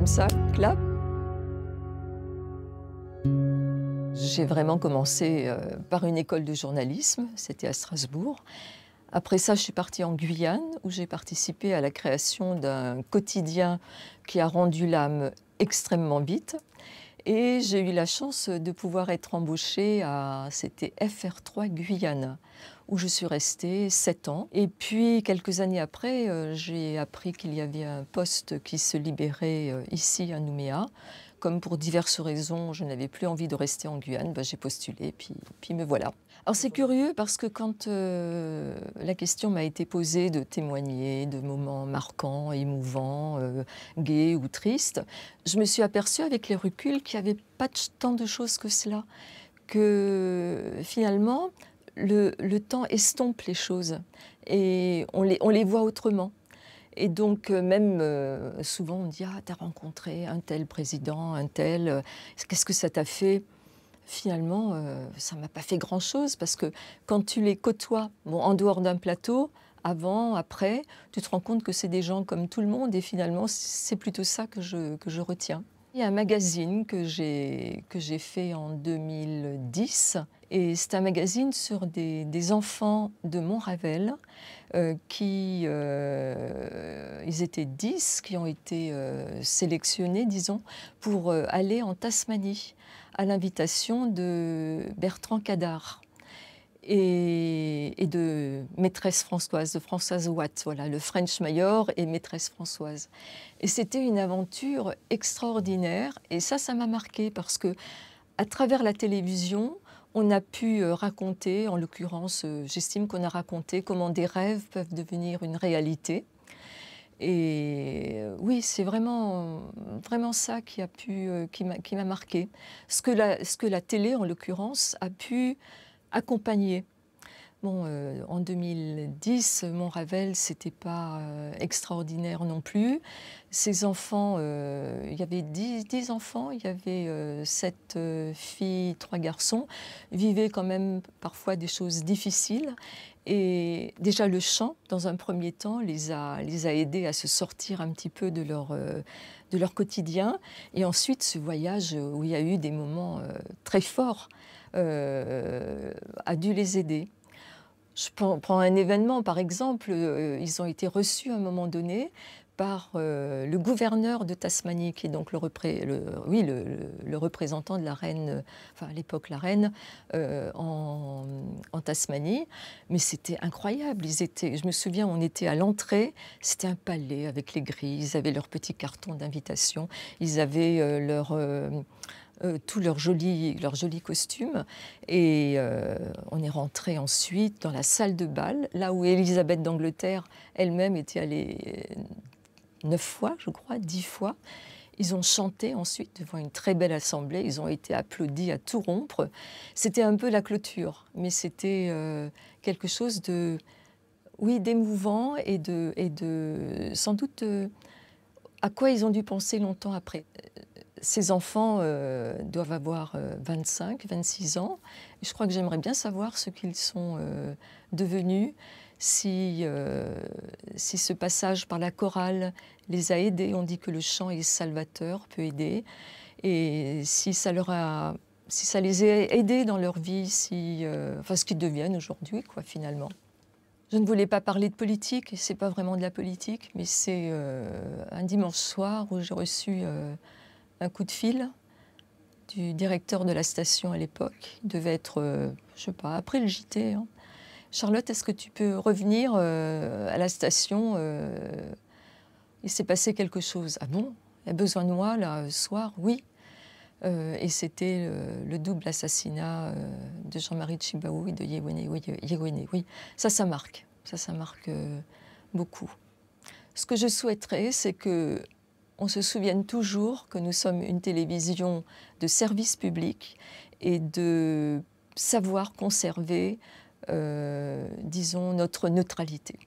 comme ça, clap. J'ai vraiment commencé par une école de journalisme, c'était à Strasbourg. Après ça, je suis partie en Guyane, où j'ai participé à la création d'un quotidien qui a rendu l'âme extrêmement vite. Et j'ai eu la chance de pouvoir être embauchée c'était FR3 Guyane, où je suis restée 7 ans. Et puis, quelques années après, j'ai appris qu'il y avait un poste qui se libérait ici à Nouméa. Comme pour diverses raisons, je n'avais plus envie de rester en Guyane, j'ai postulé, puis me voilà. Alors c'est curieux parce que quand la question m'a été posée de témoigner de moments marquants, émouvants, gais ou tristes, je me suis aperçue avec les reculs qu'il n'y avait pas tant de choses que cela, que finalement le temps estompe les choses et on les voit autrement. Et donc même souvent on dit « Ah, t'as rencontré un tel président, un tel, qu'est-ce que ça t'a fait ?» Finalement, ça ne m'a pas fait grand-chose parce que quand tu les côtoies, en dehors d'un plateau, avant, après, tu te rends compte que c'est des gens comme tout le monde et finalement, c'est plutôt ça que je retiens. Il y a un magazine que j'ai fait en 2010 et c'est un magazine sur des enfants de Montravel ils étaient 10 qui ont été sélectionnés, disons, pour aller en Tasmanie à l'invitation de Bertrand Cadar et de maîtresse Françoise, de Françoise Watt, voilà, le French Mayor et maîtresse Françoise. Et c'était une aventure extraordinaire et ça m'a marqué parce que à travers la télévision, on a pu raconter, en l'occurrence, j'estime qu'on a raconté comment des rêves peuvent devenir une réalité. Et oui, c'est vraiment ça qui m'a marqué. Ce que la télé, en l'occurrence, a pu accompagner. Bon, en 2010, Montravel, c'était pas extraordinaire non plus. Ces enfants, il y avait 10 enfants, il y avait 7 filles, 3 garçons, vivaient quand même parfois des choses difficiles. Et déjà le chant, dans un premier temps, les a aidés à se sortir un petit peu de leur quotidien. Et ensuite, ce voyage où il y a eu des moments très forts a dû les aider. Je prends un événement, par exemple, ils ont été reçus à un moment donné par le gouverneur de Tasmanie, qui est donc le représentant de la reine, enfin à l'époque la reine, en Tasmanie. Mais c'était incroyable. Je me souviens, on était à l'entrée, c'était un palais avec les grilles, ils avaient leur petit carton d'invitation, ils avaient tous leurs jolis costumes. Et on est rentré ensuite dans la salle de bal, là où Élisabeth d'Angleterre elle-même était allée 9 fois, je crois, 10 fois. Ils ont chanté ensuite devant une très belle assemblée. Ils ont été applaudis à tout rompre. C'était un peu la clôture, mais c'était quelque chose d'émouvant et sans doute à quoi ils ont dû penser longtemps après. Ces enfants doivent avoir 25, 26 ans. Et je crois que j'aimerais bien savoir ce qu'ils sont devenus, si ce passage par la chorale les a aidés. On dit que le chant est salvateur, peut aider. Et si ça les a aidés dans leur vie, ce qu'ils deviennent aujourd'hui, finalement. Je ne voulais pas parler de politique, et c'est pas vraiment de la politique, mais c'est un dimanche soir où j'ai reçu un coup de fil du directeur de la station à l'époque. Il devait être, je sais pas, après le JT. Hein. Charlotte, est-ce que tu peux revenir à la station il s'est passé quelque chose. Ah bon? Il y a besoin de moi, là, ce soir? Oui. Et c'était le double assassinat de Jean-Marie Tjibaou et de Yewini. Oui, ça marque. Ça marque beaucoup. Ce que je souhaiterais, c'est que on se souvienne toujours que nous sommes une télévision de service public et de savoir conserver, disons, notre neutralité.